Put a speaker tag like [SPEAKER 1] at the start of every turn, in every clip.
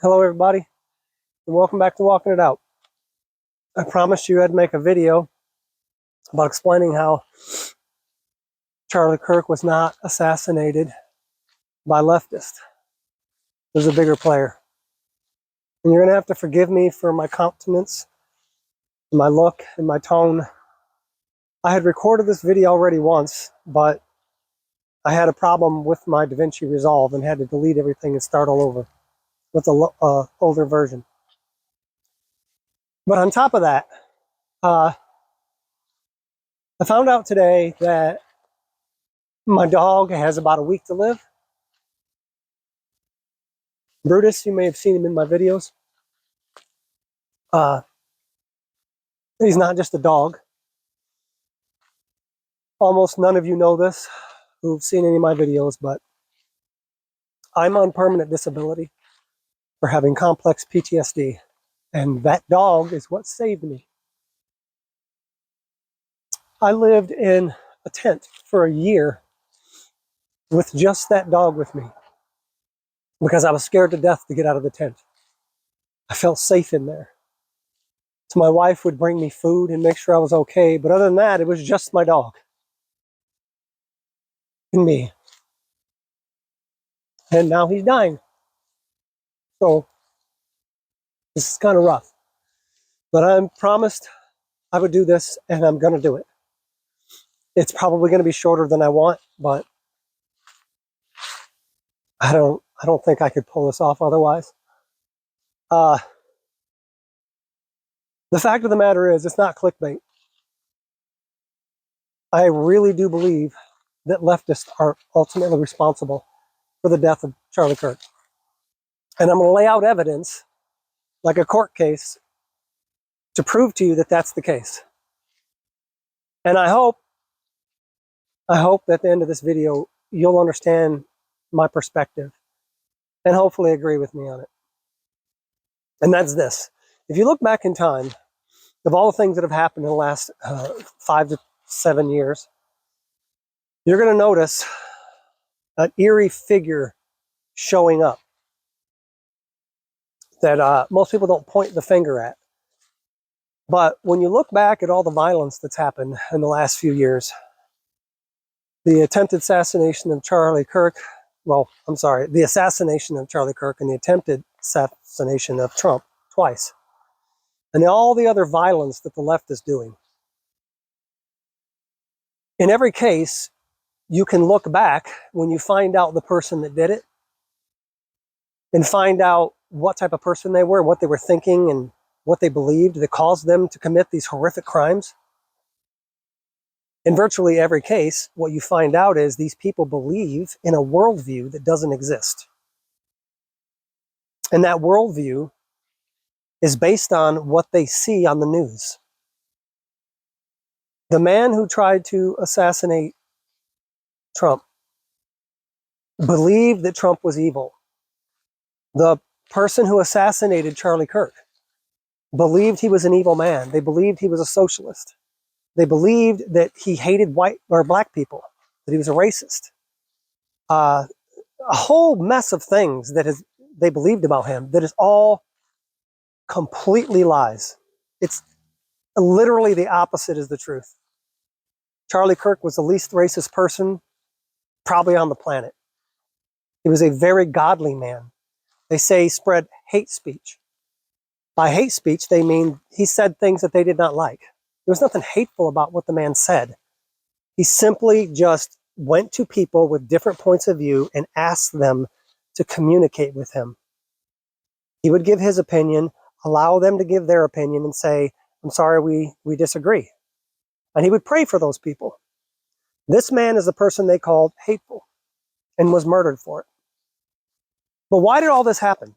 [SPEAKER 1] Hello everybody, and welcome back to Walking It Out. I promised you I'd make a video about explaining how Charlie Kirk was not assassinated by leftists. There's a bigger player. And you're going to have to forgive me for my countenance, my look, and my tone. I had recorded this video already once, but I had a problem with my DaVinci Resolve and had to delete everything and start all over with an older version. But on top of that, I found out today that my dog has about a week to live. Brutus, you may have seen him in my videos. He's not just a dog. Almost none of you know this who've seen any of my videos, but I'm on permanent disability for having complex PTSD, and that dog is what saved me. I lived in a tent for a year with just that dog with me because I was scared to death to get out of the tent. I felt safe in there. So my wife would bring me food and make sure I was okay, but other than that, it was just my dog and me. And now he's dying. So this is kind of rough. But I promised I would do this, and I'm going to do it. It's probably going to be shorter than I want, but I don't think I could pull this off otherwise. The fact of the matter is, it's not clickbait. I really do believe that leftists are ultimately responsible for the death of Charlie Kirk. And I'm going to lay out evidence, like a court case, to prove to you that that's the case. And I hope that at the end of this video, you'll understand my perspective and hopefully agree with me on it. And that's this. If you look back in time, of all the things that have happened in the last 5 to 7 years, you're going to notice an eerie figure showing up that most people don't point the finger at. But when you look back at all the violence that's happened in the last few years, the attempted assassination of Charlie Kirk, the assassination of Charlie Kirk and the attempted assassination of Trump twice, and all the other violence that the left is doing. In every case, you can look back when you find out the person that did it and find out what type of person they were, what they were thinking, and what they believed that caused them to commit these horrific crimes. In virtually every case, what you find out is these people believe in a worldview that doesn't exist. And that worldview is based on what they see on the news. The man who tried to assassinate Trump believed that Trump was evil. The person who assassinated Charlie Kirk believed he was an evil man. They believed he was a socialist. They believed that he hated white or black people, that he was a racist. A whole mess of things they believed about him that is all completely lies. It's literally the opposite is the truth. Charlie Kirk was the least racist person probably on the planet. He was a very godly man. They say he spread hate speech. By hate speech, they mean he said things that they did not like. There was nothing hateful about what the man said. He simply just went to people with different points of view and asked them to communicate with him. He would give his opinion, allow them to give their opinion, and say, I'm sorry, we disagree. And he would pray for those people. This man is the person they called hateful and was murdered for it. But why did all this happen?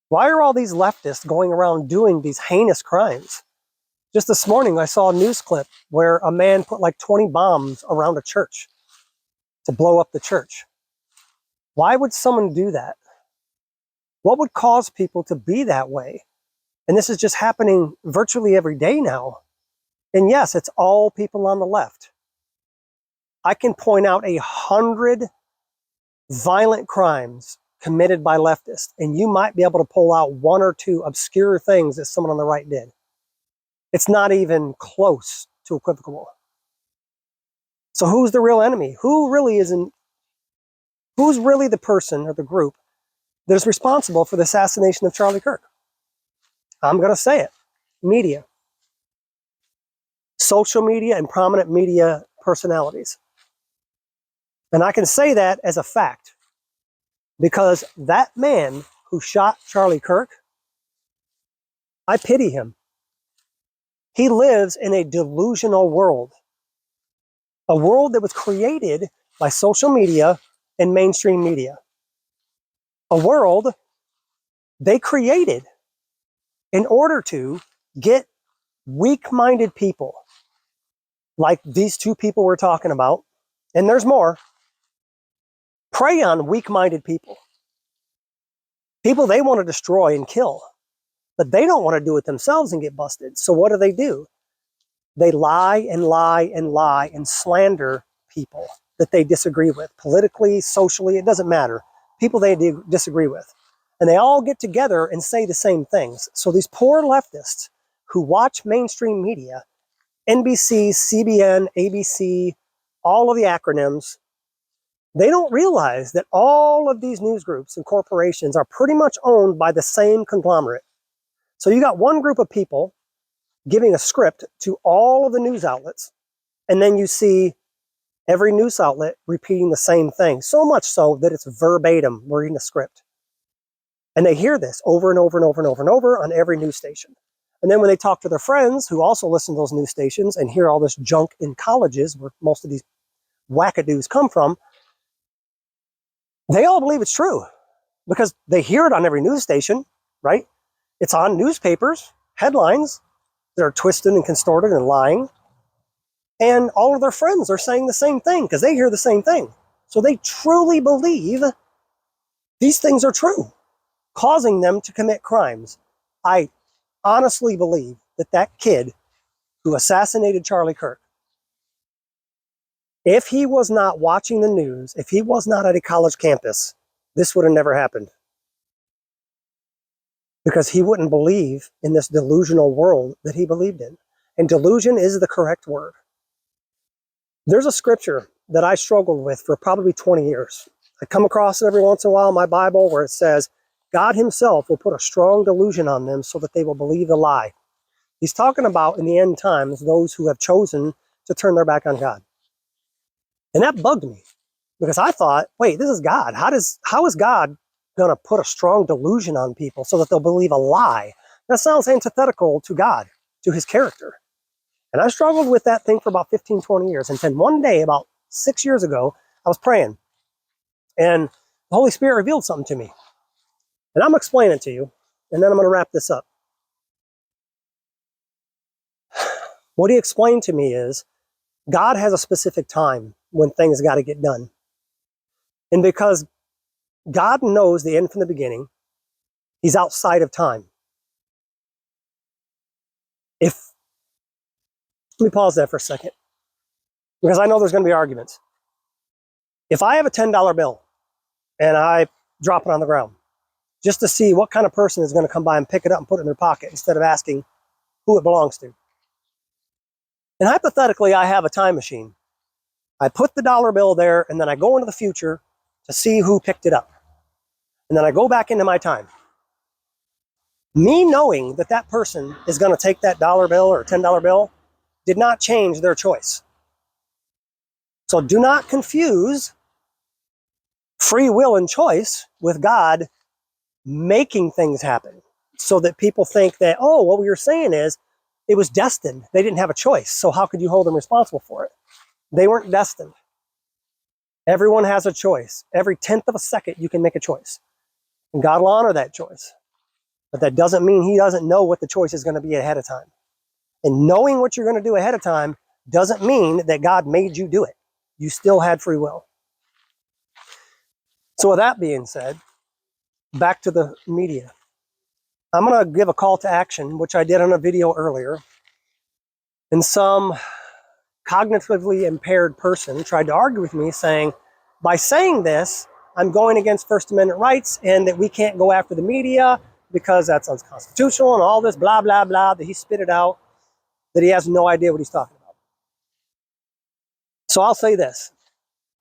[SPEAKER 1] Why are all these leftists going around doing these heinous crimes? Just this morning, I saw a news clip where a man put like 20 bombs around a church to blow up the church. Why would someone do that? What would cause people to be that way? And this is just happening virtually every day now. And yes, it's all people on the left. I can point out 100 violent crimes committed by leftists, and you might be able to pull out one or two obscure things that someone on the right did. It's not even close to equivocal. So who's the real enemy? Who's really the person or the group that is responsible for the assassination of Charlie Kirk? I'm going to say it. Media. Social media and prominent media personalities. And I can say that as a fact because that man who shot Charlie Kirk, I pity him. He lives in a delusional world, a world that was created by social media and mainstream media, a world they created in order to get weak-minded people like these two people we're talking about, and there's more, prey on weak-minded people. People they want to destroy and kill, but they don't want to do it themselves and get busted. So what do? They lie and lie and lie and slander people that they disagree with, politically, socially, it doesn't matter. People they disagree with. And they all get together and say the same things. So these poor leftists who watch mainstream media, NBC, CBN, ABC, all of the acronyms, they don't realize that all of these news groups and corporations are pretty much owned by the same conglomerate. So you got one group of people giving a script to all of the news outlets, and then you see every news outlet repeating the same thing, so much so that it's verbatim reading a script. And they hear this over and over and over and over and over on every news station. And then when they talk to their friends who also listen to those news stations and hear all this junk in colleges where most of these wackadoos come from, they all believe it's true because they hear it on every news station, right? It's on newspapers, headlines that are twisted and contorted and lying. And all of their friends are saying the same thing because they hear the same thing. So they truly believe these things are true, causing them to commit crimes. I honestly believe that that kid who assassinated Charlie Kirk, if he was not watching the news, if he was not at a college campus, this would have never happened. Because he wouldn't believe in this delusional world that he believed in. And delusion is the correct word. There's a scripture that I struggled with for probably 20 years. I come across it every once in a while in my Bible where it says, God himself will put a strong delusion on them so that they will believe the lie. He's talking about in the end times, those who have chosen to turn their back on God. And that bugged me because I thought, wait, this is God. How is God going to put a strong delusion on people so that they'll believe a lie? That sounds antithetical to God, to his character. And I struggled with that thing for about 15, 20 years. And then one day, about 6 years ago, I was praying and the Holy Spirit revealed something to me. And I'm going to explain it to you, and then I'm going to wrap this up. What he explained to me is God has a specific time when things got to get done. And because God knows the end from the beginning, he's outside of time. Let me pause that for a second, because I know there's going to be arguments. If I have a $10 bill and I drop it on the ground, just to see what kind of person is going to come by and pick it up and put it in their pocket instead of asking who it belongs to. And hypothetically, I have a time machine. I put the dollar bill there, and then I go into the future to see who picked it up. And then I go back into my time. Me knowing that that person is going to take that dollar bill or $10 bill did not change their choice. So do not confuse free will and choice with God making things happen so that people think that, oh, what you're saying is it was destined. They didn't have a choice. So how could you hold them responsible for it? They weren't destined. Everyone has a choice. Every 10th of a second, you can make a choice. And God will honor that choice. But that doesn't mean he doesn't know what the choice is going to be ahead of time. And knowing what you're going to do ahead of time doesn't mean that God made you do it. You still had free will. So with that being said, back to the media. I'm going to give a call to action, which I did on a video earlier. And some cognitively impaired person tried to argue with me saying, by saying this, I'm going against First Amendment rights and that we can't go after the media because that's unconstitutional and all this blah, blah, blah that he spit it out, that he has no idea what he's talking about. So I'll say this.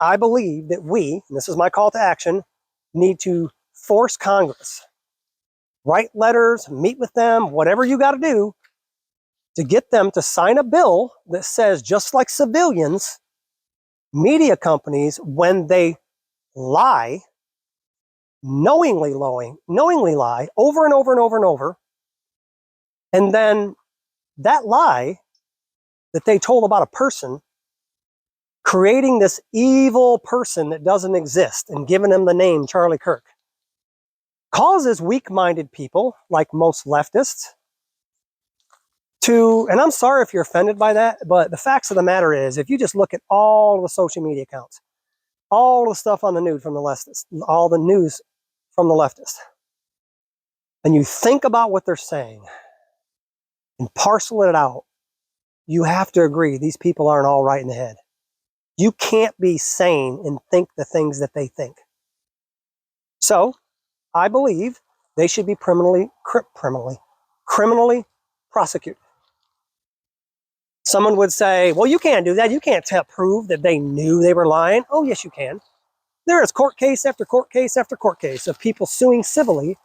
[SPEAKER 1] I believe that we, and this is my call to action, need to force Congress, write letters, meet with them, whatever you got to do to get them to sign a bill that says, just like civilians, media companies, when they lie, knowingly lie over and over and over and over, and then that lie that they told about a person, creating this evil person that doesn't exist and giving him the name Charlie Kirk, causes weak-minded people, like most leftists, to, and I'm sorry if you're offended by that, but the facts of the matter is, if you just look at all the social media accounts, all the stuff on the news from the leftists, all the news from the leftists, and you think about what they're saying and parcel it out, you have to agree these people aren't all right in the head. You can't be sane and think the things that they think. So, I believe they should be criminally prosecuted. Someone would say, well, you can't do that. You can't prove that they knew they were lying. Oh, yes, you can. There is court case after court case after court case of people suing civilly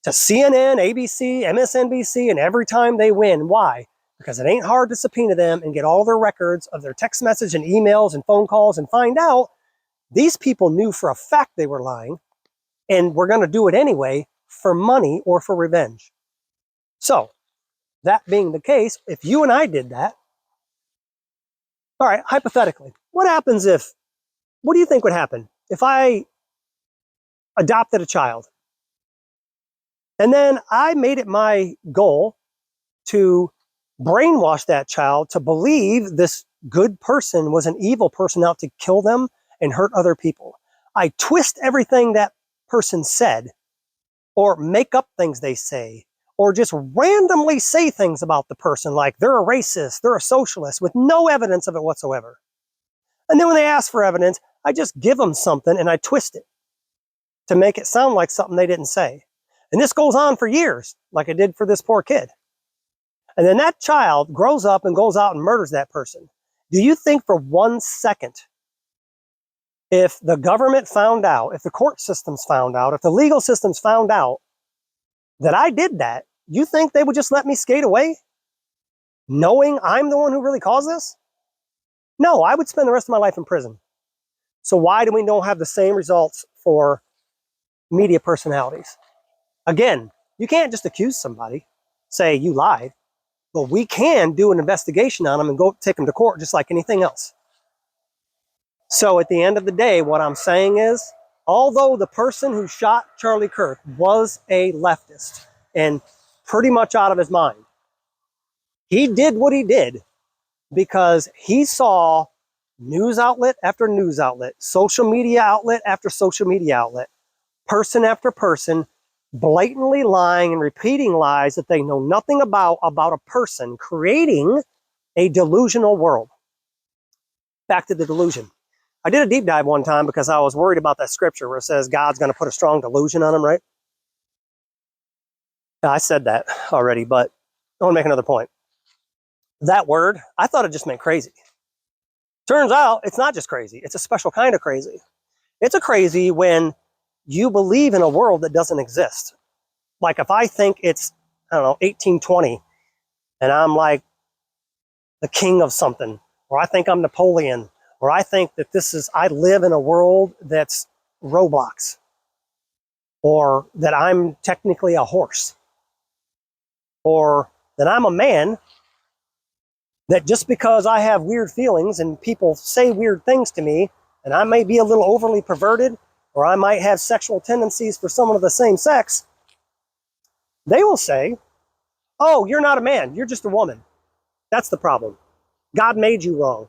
[SPEAKER 1] to CNN, ABC, MSNBC, and every time they win. Why? Because it ain't hard to subpoena them and get all their records of their text message and emails and phone calls and find out these people knew for a fact they were lying and we're going to do it anyway for money or for revenge. So, that being the case, if you and I did that, all right, hypothetically, what do you think would happen if I adopted a child and then I made it my goal to brainwash that child to believe this good person was an evil person out to kill them and hurt other people? I twist everything that person said, or make up things they say, or just randomly say things about the person like they're a racist, they're a socialist, with no evidence of it whatsoever. And then when they ask for evidence, I just give them something and I twist it to make it sound like something they didn't say. And this goes on for years, like I did for this poor kid. And then that child grows up and goes out and murders that person. Do you think for 1 second, if the government found out, if the court systems found out, if the legal systems found out that I did that, you think they would just let me skate away, knowing I'm the one who really caused this? No, I would spend the rest of my life in prison. So why do we don't have the same results for media personalities? Again, you can't just accuse somebody, say you lied, but we can do an investigation on them and go take them to court just like anything else. So at the end of the day, what I'm saying is, although the person who shot Charlie Kirk was a leftist and pretty much out of his mind, he did what he did because he saw news outlet after news outlet, social media outlet after social media outlet, person after person, blatantly lying and repeating lies that they know nothing about a person, creating a delusional world. Back to the delusion. I did a deep dive one time because I was worried about that scripture where it says God's going to put a strong delusion on him, right? Yeah, I said that already, but I want to make another point. That word, I thought it just meant crazy. Turns out it's not just crazy. It's a special kind of crazy. It's a crazy when you believe in a world that doesn't exist. Like if I think it's, 1820, and I'm like the king of something, or I think I'm Napoleon, or I think that I live in a world that's Roblox, or that I'm technically a horse, or that I'm a man, that just because I have weird feelings and people say weird things to me, and I may be a little overly perverted, or I might have sexual tendencies for someone of the same sex, they will say, oh, you're not a man, you're just a woman. That's the problem. God made you wrong.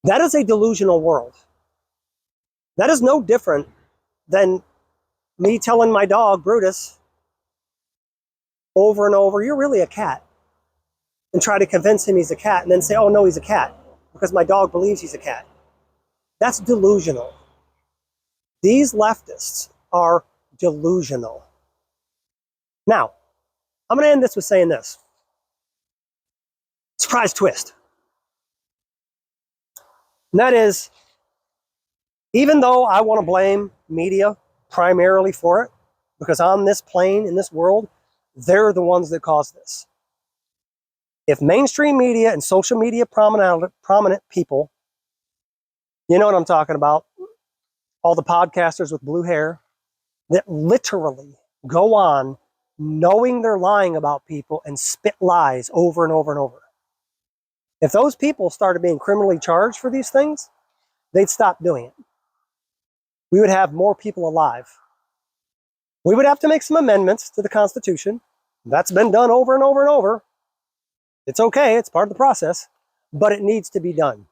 [SPEAKER 1] That is a delusional world. That is no different than me telling my dog, Brutus, over and over, you're really a cat. And try to convince him he's a cat and then say, oh no, he's a cat, because my dog believes he's a cat. That's delusional. These leftists are delusional. Now, I'm going to end this with saying this. Surprise twist. And that is, even though I want to blame media primarily for it, because on this plane, in this world, they're the ones that caused this. If mainstream media and social media prominent people, you know what I'm talking about, all the podcasters with blue hair that literally go on knowing they're lying about people and spit lies over and over and over. If those people started being criminally charged for these things, they'd stop doing it. We would have more people alive. We would have to make some amendments to the Constitution. That's been done over and over and over. It's okay, it's part of the process, but it needs to be done.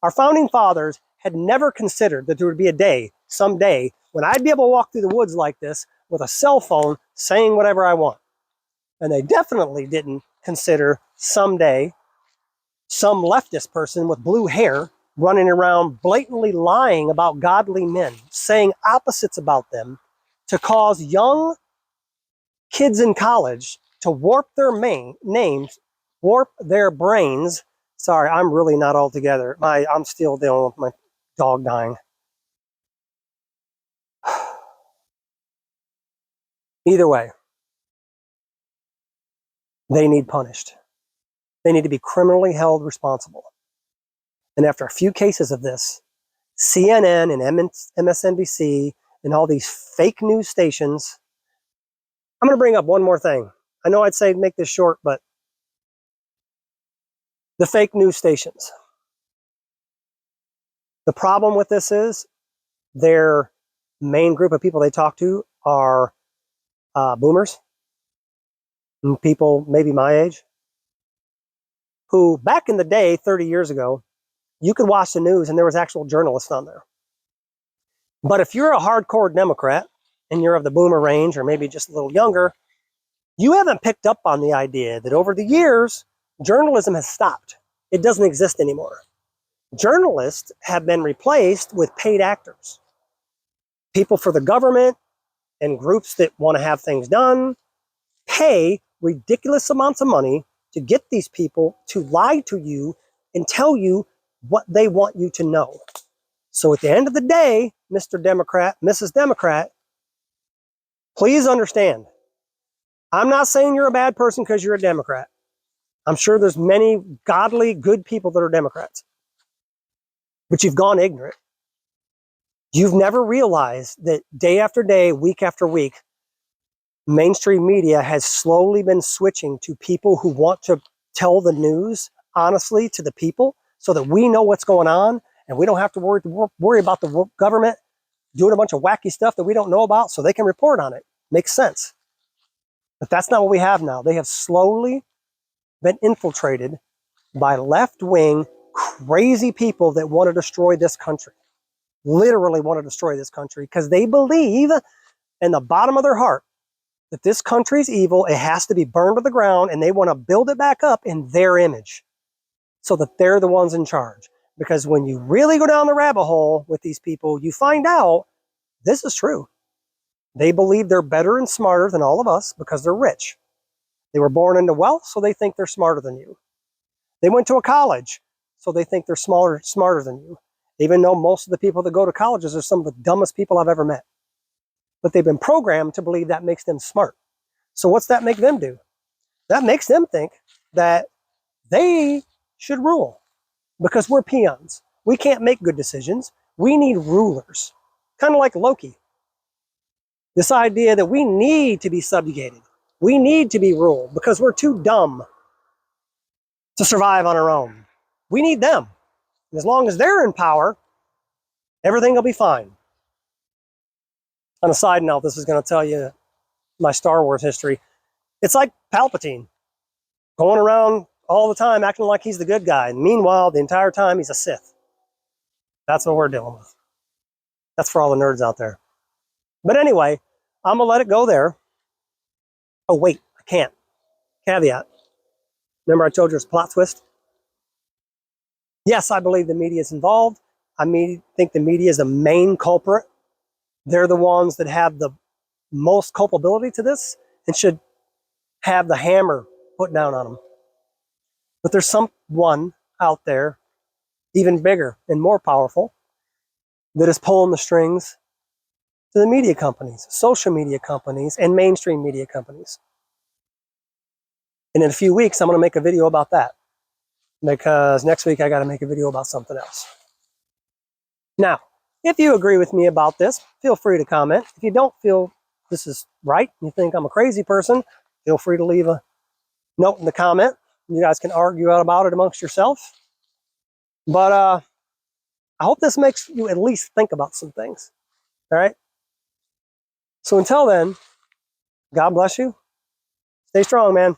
[SPEAKER 1] Our founding fathers had never considered that there would be a day, someday, when I'd be able to walk through the woods like this with a cell phone saying whatever I want. And they definitely didn't consider someday some leftist person with blue hair running around blatantly lying about godly men, saying opposites about them, to cause young kids in college to warp their names, warp their brains. Sorry, I'm really not all together. I'm still dealing with my dog dying. Either way, they need punished. They need to be criminally held responsible. And after a few cases of this, CNN and MSNBC and all these fake news stations, I'm going to bring up one more thing. I know I'd say make this short, but the fake news stations. The problem with this is their main group of people they talk to are boomers, and people maybe my age, who back in the day, 30 years ago, you could watch the news and there was actual journalists on there. But if you're a hardcore Democrat and you're of the boomer range or maybe just a little younger, you haven't picked up on the idea that over the years, journalism has stopped. It doesn't exist anymore. Journalists have been replaced with paid actors. People for the government and groups that want to have things done pay ridiculous amounts of money to get these people to lie to you and tell you what they want you to know. So at the end of the day, Mr. Democrat, Mrs. Democrat, please understand, I'm not saying you're a bad person because you're a Democrat. I'm sure there's many godly, good people that are Democrats. But you've gone ignorant. You've never realized that day after day, week after week, mainstream media has slowly been switching to people who want to tell the news honestly to the people so that we know what's going on and we don't have to worry about the government doing a bunch of wacky stuff that we don't know about so they can report on it. Makes sense. But that's not what we have now. They have slowly been infiltrated by left-wing, crazy people that want to destroy this country. Literally want to destroy this country because they believe in the bottom of their heart that this country's evil, it has to be burned to the ground, and they want to build it back up in their image so that they're the ones in charge. Because when you really go down the rabbit hole with these people, you find out this is true. They believe they're better and smarter than all of us because they're rich. They were born into wealth, so they think they're smarter than you. They went to a college, so they think they're smarter than you. Even though most of the people that go to colleges are some of the dumbest people I've ever met. But they've been programmed to believe that makes them smart. So what's that make them do? That makes them think that they should rule because we're peons. We can't make good decisions. We need rulers. Kind of like Loki. This idea that we need to be subjugated. We need to be ruled because we're too dumb to survive on our own. We need them. And as long as they're in power, everything will be fine. On a side note, this is going to tell you my Star Wars history. It's like Palpatine going around all the time acting like he's the good guy. And meanwhile, the entire time, he's a Sith. That's what we're dealing with. That's for all the nerds out there. But anyway, I'm going to let it go there. Oh, wait, I can't. Caveat. Remember I told you it's a plot twist? Yes, I believe the media is involved. I think the media is the main culprit They're the ones that have the most culpability to this and should have the hammer put down on them. But there's someone out there, even bigger and more powerful, that is pulling the strings to the media companies, social media companies, and mainstream media companies. And in a few weeks, I'm going to make a video about that, because next week I got to make a video about something else. Now, if you agree with me about this, feel free to comment. If you don't feel this is right, you think I'm a crazy person, feel free to leave a note in the comment. You guys can argue out about it amongst yourself. But I hope this makes you at least think about some things. All right? So until then, God bless you. Stay strong, man.